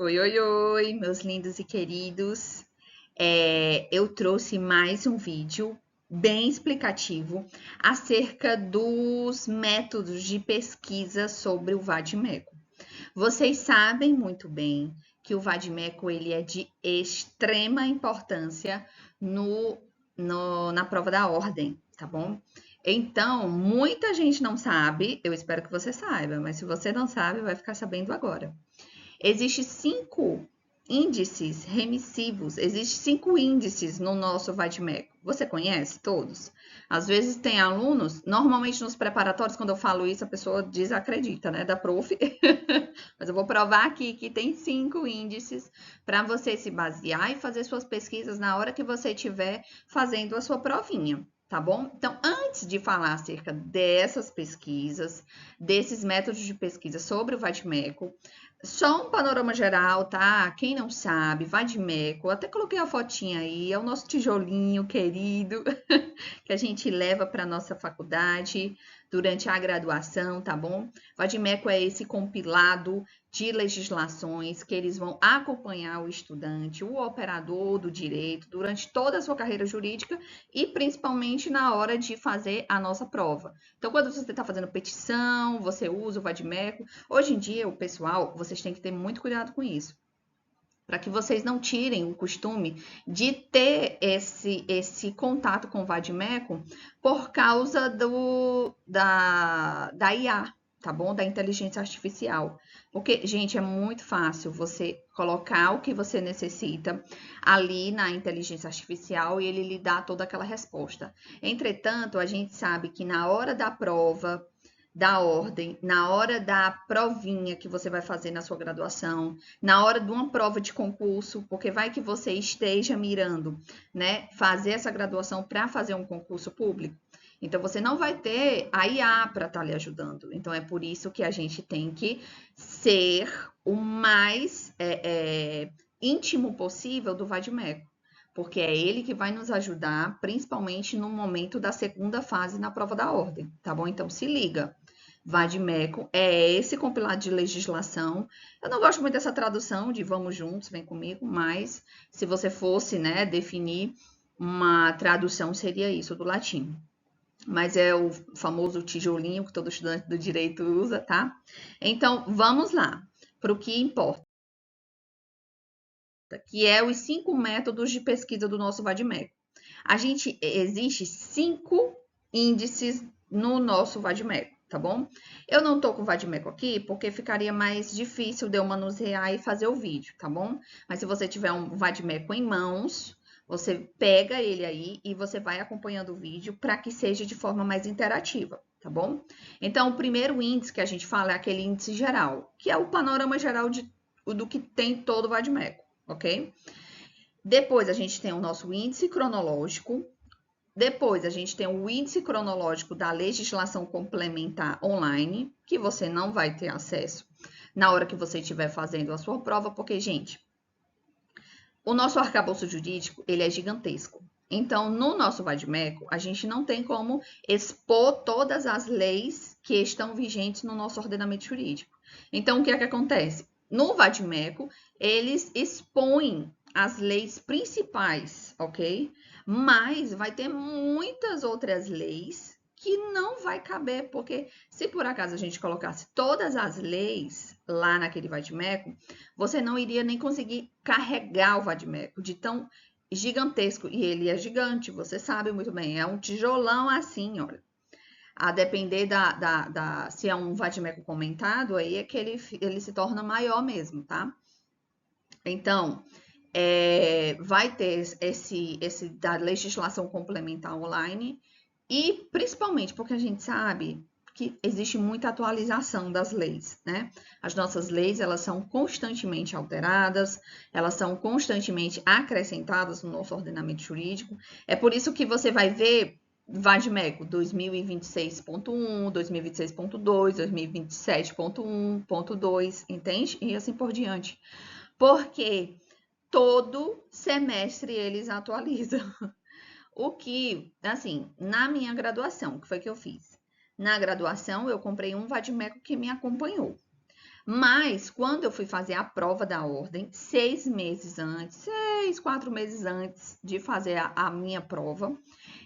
Oi, oi, oi, meus lindos e queridos. Eu trouxe mais um vídeo bem explicativo acerca dos métodos de pesquisa sobre o vade-mecum. Vocês sabem muito bem que o vade-mecum ele é de extrema importância na prova da ordem, tá bom? Então, muita gente não sabe, eu espero que você saiba, mas se você não sabe, vai ficar sabendo agora. Existem 5 índices remissivos, existem 5 índices no nosso vade-mecum. Você conhece todos? Às vezes tem alunos, normalmente nos preparatórios, quando eu falo isso, a pessoa desacredita, né, da prof. Mas eu vou provar aqui que tem 5 índices para você se basear e fazer suas pesquisas na hora que você estiver fazendo a sua provinha. Tá bom? Então, antes de falar acerca dessas pesquisas, desses métodos de pesquisa sobre o vade-mecum, só um panorama geral, tá? Quem não sabe, vade-mecum, até coloquei a fotinha aí, é o nosso tijolinho querido que a gente leva para nossa faculdade durante a graduação, tá bom? Vade-mecum é esse compilado de legislações que eles vão acompanhar o estudante, o operador do direito durante toda a sua carreira jurídica e principalmente na hora de fazer a nossa prova. Então, quando você está fazendo petição, você usa o vade-mecum. Hoje em dia, o pessoal, vocês têm que ter muito cuidado com isso, para que vocês não tirem o costume de ter esse contato com o vade-mecum por causa da IA, tá bom? Da inteligência artificial. Porque, gente, é muito fácil você colocar o que você necessita ali na inteligência artificial e ele lhe dá toda aquela resposta. Entretanto, a gente sabe que na hora da prova, da ordem, na hora da provinha que você vai fazer na sua graduação, na hora de uma prova de concurso, porque vai que você esteja mirando, né, fazer essa graduação para fazer um concurso público. Então, você não vai ter a IA para estar lhe ajudando. Então, é por isso que a gente tem que ser o mais íntimo possível do vade-mecum, porque é ele que vai nos ajudar, principalmente no momento da segunda fase na prova da ordem, tá bom? Então, se liga. Vade-mecum é esse compilado de legislação. Eu não gosto muito dessa tradução de vamos juntos, vem comigo, mas se você fosse, né, definir uma tradução, seria isso, do latim. Mas é o famoso tijolinho que todo estudante do direito usa, tá? Então, vamos lá para o que importa, que é os 5 métodos de pesquisa do nosso vade-mecum. Existe 5 índices no nosso vade-mecum, tá bom? Eu não tô com o vade-mecum aqui porque ficaria mais difícil de eu manusear e fazer o vídeo, tá bom? Mas se você tiver um vade-mecum em mãos, você pega ele aí e você vai acompanhando o vídeo para que seja de forma mais interativa, tá bom? Então, o primeiro índice que a gente fala é aquele índice geral, que é o panorama geral do que tem todo o vade-mecum, ok? Depois a gente tem o nosso índice cronológico. Depois a gente tem o índice cronológico da legislação complementar online, que você não vai ter acesso na hora que você estiver fazendo a sua prova, porque, gente, o nosso arcabouço jurídico, ele é gigantesco. Então, no nosso vade-mecum, a gente não tem como expor todas as leis que estão vigentes no nosso ordenamento jurídico. Então, o que é que acontece? No vade-mecum, eles expõem as leis principais, ok? Mas vai ter muitas outras leis que não vai caber, porque se por acaso a gente colocasse todas as leis lá naquele vade-mecum, você não iria nem conseguir carregar o vade-mecum de tão gigantesco. E ele é gigante, você sabe muito bem. É um tijolão assim, olha. A depender se é um vade-mecum comentado, aí é que ele se torna maior mesmo, tá? Então, vai ter esse da legislação complementar online e principalmente porque a gente sabe que existe muita atualização das leis, né? As nossas leis, elas são constantemente alteradas, elas são constantemente acrescentadas no nosso ordenamento jurídico. É por isso que você vai ver vade-mecum 2026.1, 2026.2, 2027.1.2, entende? E assim por diante. Porque todo semestre eles atualizam. O que, assim, na minha graduação, que foi que eu fiz? Na graduação, eu comprei um vade-mecum que me acompanhou. Mas, quando eu fui fazer a prova da ordem, 6 meses antes, 4 meses antes de fazer a minha prova,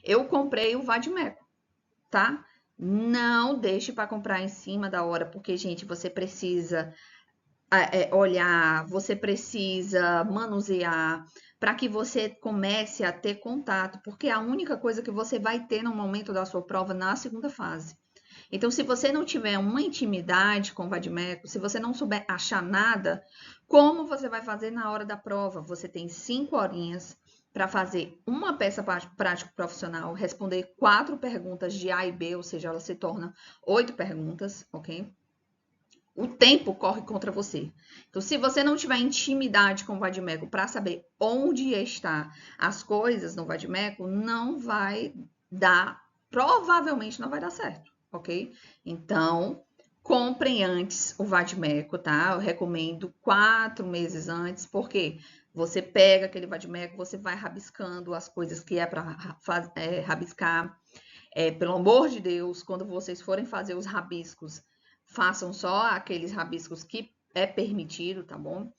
eu comprei o Vadimeco, tá? Não deixe para comprar em cima da hora, porque, gente, você precisa olhar, você precisa manusear para que você comece a ter contato, porque é a única coisa que você vai ter no momento da sua prova na segunda fase. Então, se você não tiver uma intimidade com o vadimeco, se você não souber achar nada, como você vai fazer na hora da prova? Você tem 5 horinhas para fazer uma peça prático profissional, responder 4 perguntas de A e B, ou seja, ela se torna 8 perguntas, ok? O tempo corre contra você. Então, se você não tiver intimidade com o vadimeco para saber onde está as coisas no vadimeco, não vai dar, provavelmente não vai dar certo, ok? Então, comprem antes o vadimeco, tá? Eu recomendo 4 meses antes, porque você pega aquele vadimeco, você vai rabiscando as coisas que é para rabiscar. Pelo amor de Deus, quando vocês forem fazer os rabiscos, façam só aqueles rabiscos que é permitido, tá bom?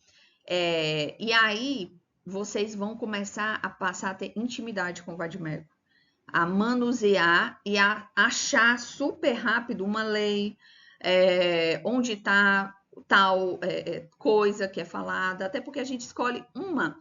E aí, vocês vão começar a passar a ter intimidade com o vadimeco, a manusear e a achar super rápido uma lei, onde está tal coisa que é falada, até porque a gente escolhe uma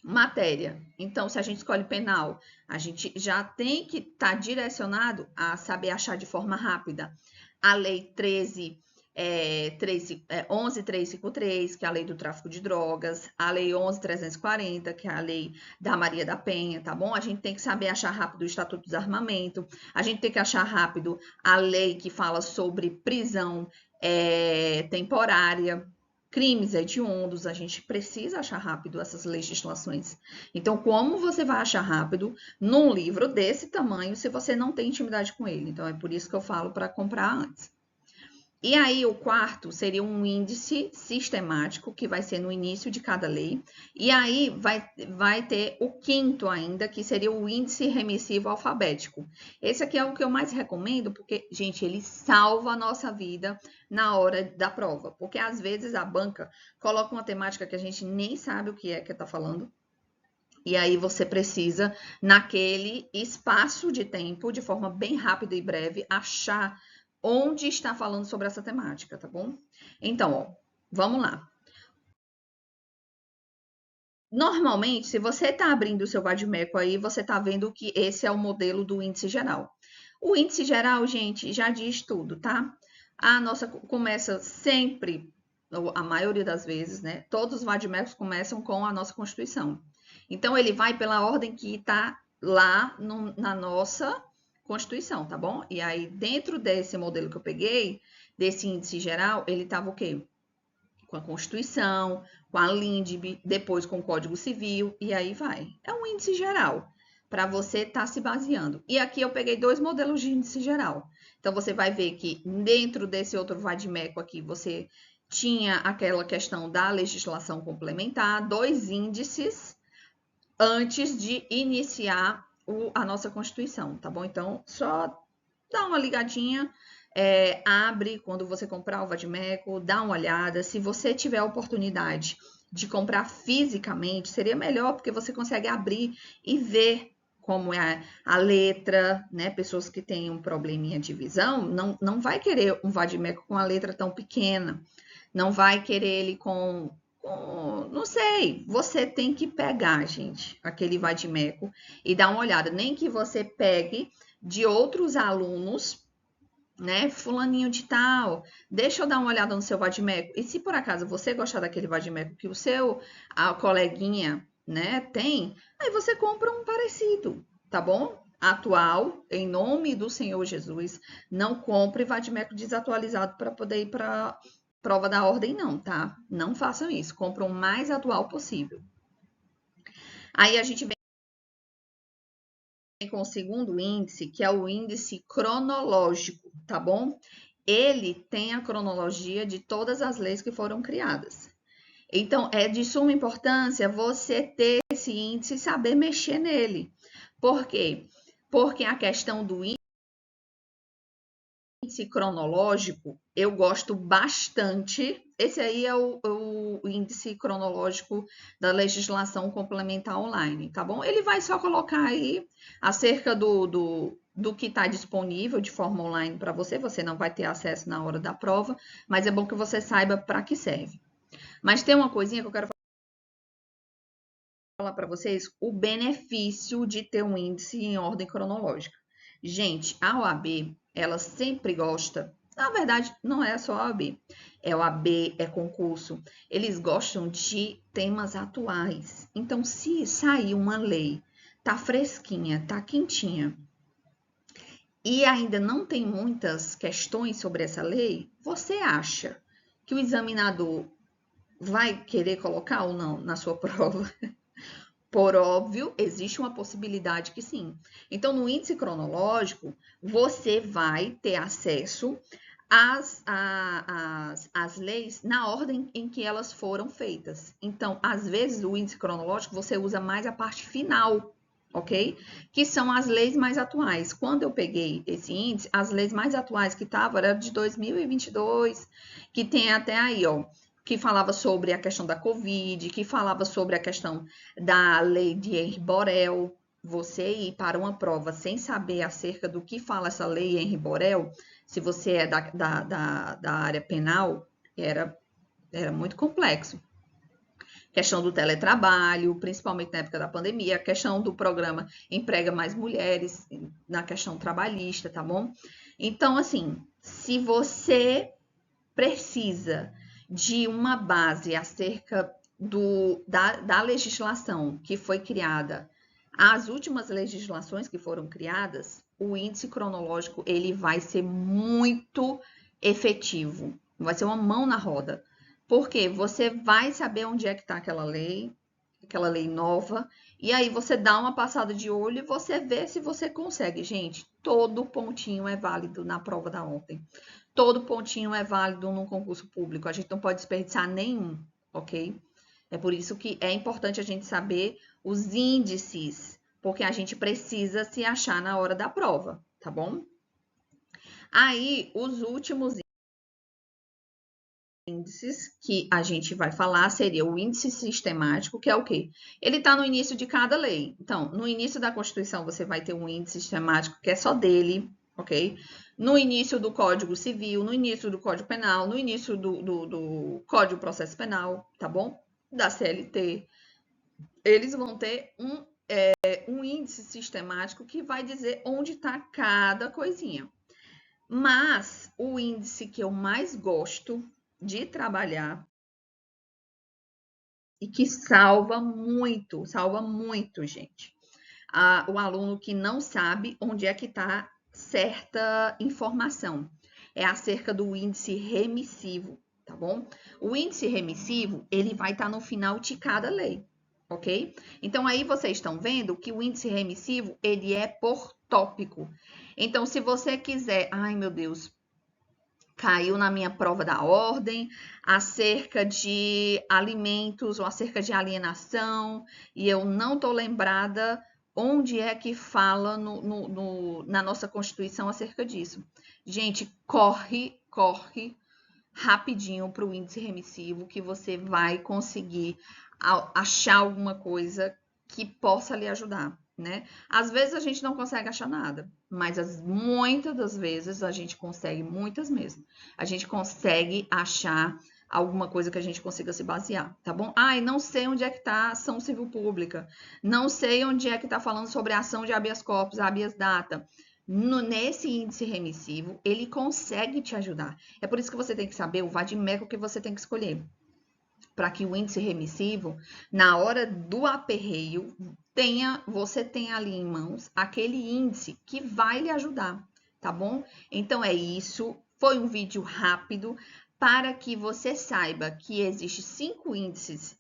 matéria. Então, se a gente escolhe penal, a gente já tem que estar direcionado a saber achar de forma rápida a lei 11.353, que é a lei do tráfico de drogas, a lei 11.340, que é a lei da Maria da Penha, tá bom? A gente tem que saber achar rápido o Estatuto do Desarmamento, a gente tem que achar rápido a lei que fala sobre prisão temporária, crimes hediondos, a gente precisa achar rápido essas legislações. Então, como você vai achar rápido num livro desse tamanho se você não tem intimidade com ele? Então, é por isso que eu falo para comprar antes. E aí, o quarto seria um índice sistemático, que vai ser no início de cada lei. E aí, vai ter o quinto ainda, que seria o índice remissivo alfabético. Esse aqui é o que eu mais recomendo, porque, gente, ele salva a nossa vida na hora da prova. Porque, às vezes, a banca coloca uma temática que a gente nem sabe o que é que está falando. E aí você precisa, naquele espaço de tempo, de forma bem rápida e breve, achar onde está falando sobre essa temática, tá bom? Então, ó, vamos lá. Normalmente, se você está abrindo o seu vadimeco aí, você está vendo que esse é o modelo do índice geral. O índice geral, gente, já diz tudo, tá? A nossa começa sempre, a maioria das vezes, né? Todos os vadimecos começam com a nossa Constituição. Então, ele vai pela ordem que está lá na nossa Constituição, tá bom? E aí, dentro desse modelo que eu peguei, desse índice geral, ele estava o quê? Com a Constituição, com a LINDB, depois com o Código Civil, e aí vai. É um índice geral, para você estar se baseando. E aqui eu peguei 2 modelos de índice geral. Então, você vai ver que dentro desse outro vadimeco aqui, você tinha aquela questão da legislação complementar, 2 índices antes de iniciar a nossa Constituição, tá bom? Então, só dá uma ligadinha, abre quando você comprar o vadimeco, dá uma olhada. Se você tiver a oportunidade de comprar fisicamente, seria melhor, porque você consegue abrir e ver como é a letra, né? Pessoas que têm um probleminha de visão, não vai querer um vadimeco com a letra tão pequena, não vai querer ele com não sei, você tem que pegar, gente, aquele vadimeco e dar uma olhada. Nem que você pegue de outros alunos, né? Fulaninho de tal, deixa eu dar uma olhada no seu vadimeco. E se por acaso você gostar daquele vadimeco que o seu coleguinha, né, tem, aí você compra um parecido, tá bom? Atual, em nome do Senhor Jesus, não compre vadimeco desatualizado para poder ir para prova da ordem, não, tá? Não façam isso. Compre o mais atual possível. Aí a gente vem com o segundo índice, que é o índice cronológico, tá bom? Ele tem a cronologia de todas as leis que foram criadas. Então, é de suma importância você ter esse índice e saber mexer nele. Por quê? Porque a questão do índice índice cronológico, eu gosto bastante. Esse aí é o índice cronológico da legislação complementar online, tá bom? Ele vai só colocar aí acerca do que está disponível de forma online para você. Você não vai ter acesso na hora da prova, mas é bom que você saiba para que serve. Mas tem uma coisinha que eu quero falar para vocês, o benefício de ter um índice em ordem cronológica. Gente, a OAB, ela sempre gosta, na verdade, não é só a OAB, é OAB, é concurso, eles gostam de temas atuais. Então, se sair uma lei, tá fresquinha, tá quentinha, e ainda não tem muitas questões sobre essa lei, você acha que o examinador vai querer colocar ou não na sua prova? Por óbvio, existe uma possibilidade que sim. Então, no índice cronológico, você vai ter acesso às leis na ordem em que elas foram feitas. Então, às vezes, o índice cronológico, você usa mais a parte final, ok? Que são as leis mais atuais. Quando eu peguei esse índice, as leis mais atuais que estavam eram de 2022, que tem até aí, ó, que falava sobre a questão da Covid, que falava sobre a questão da lei de Henri Borel. Você ir para uma prova sem saber acerca do que fala essa lei Henri Borel, se você é da área penal, era muito complexo. Questão do teletrabalho, principalmente na época da pandemia, a questão do programa Emprega Mais Mulheres, na questão trabalhista, tá bom? Então, assim, se você precisa de uma base acerca da legislação que foi criada, as últimas legislações que foram criadas, o índice cronológico ele vai ser muito efetivo, vai ser uma mão na roda, porque você vai saber onde é que está aquela lei nova, e aí você dá uma passada de olho e você vê se você consegue. Gente, todo pontinho é válido na prova da ordem. Todo pontinho é válido num concurso público. A gente não pode desperdiçar nenhum, ok? É por isso que é importante a gente saber os índices, porque a gente precisa se achar na hora da prova, tá bom? Aí, os últimos índices que a gente vai falar seria o índice sistemático, que é o quê? Ele está no início de cada lei. Então, no início da Constituição, você vai ter um índice sistemático que é só dele, ok? No início do Código Civil, no início do Código Penal, no início do Código Processo Penal, tá bom? Da CLT. Eles vão ter um índice sistemático que vai dizer onde está cada coisinha. Mas o índice que eu mais gosto de trabalhar e que salva muito, gente. O aluno que não sabe onde é que está certa informação. É acerca do índice remissivo, tá bom? O índice remissivo, ele vai estar no final de cada lei, ok? Então, aí vocês estão vendo que o índice remissivo, ele é por tópico. Então, se você quiser... Ai, meu Deus, caiu na minha prova da ordem, acerca de alimentos ou acerca de alienação, e eu não estou lembrada onde é que fala na nossa Constituição acerca disso. Gente, corre rapidinho para o índice remissivo, que você vai conseguir achar alguma coisa que possa lhe ajudar, né? Às vezes a gente não consegue achar nada, mas muitas das vezes a gente consegue, muitas mesmo, a gente consegue achar alguma coisa que a gente consiga se basear, tá bom? Ai, não sei onde é que tá a ação civil pública, não sei onde é que tá falando sobre a ação de habeas corpus, habeas data. Nesse índice remissivo, ele consegue te ajudar. É por isso que você tem que saber o vadimeco que você tem que escolher, para que o índice remissivo, na hora do aperreio, você tenha ali em mãos aquele índice que vai lhe ajudar, tá bom? Então é isso, foi um vídeo rápido para que você saiba que existem 5 índices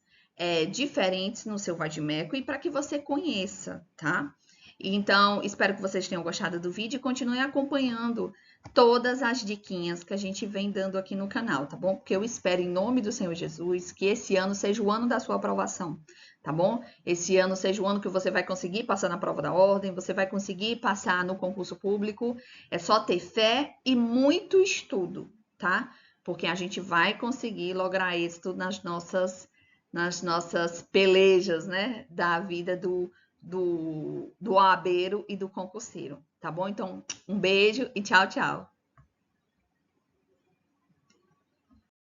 diferentes no seu vadimeco e para que você conheça, tá? Então, espero que vocês tenham gostado do vídeo e continuem acompanhando todas as diquinhas que a gente vem dando aqui no canal, tá bom? Porque eu espero, em nome do Senhor Jesus, que esse ano seja o ano da sua aprovação, tá bom? Esse ano seja o ano que você vai conseguir passar na prova da ordem, você vai conseguir passar no concurso público. É só ter fé e muito estudo, tá? Porque a gente vai conseguir lograr êxito nas nossas pelejas, né? Da vida do OABeiro e do concurseiro, tá bom? Então, um beijo e tchau, tchau.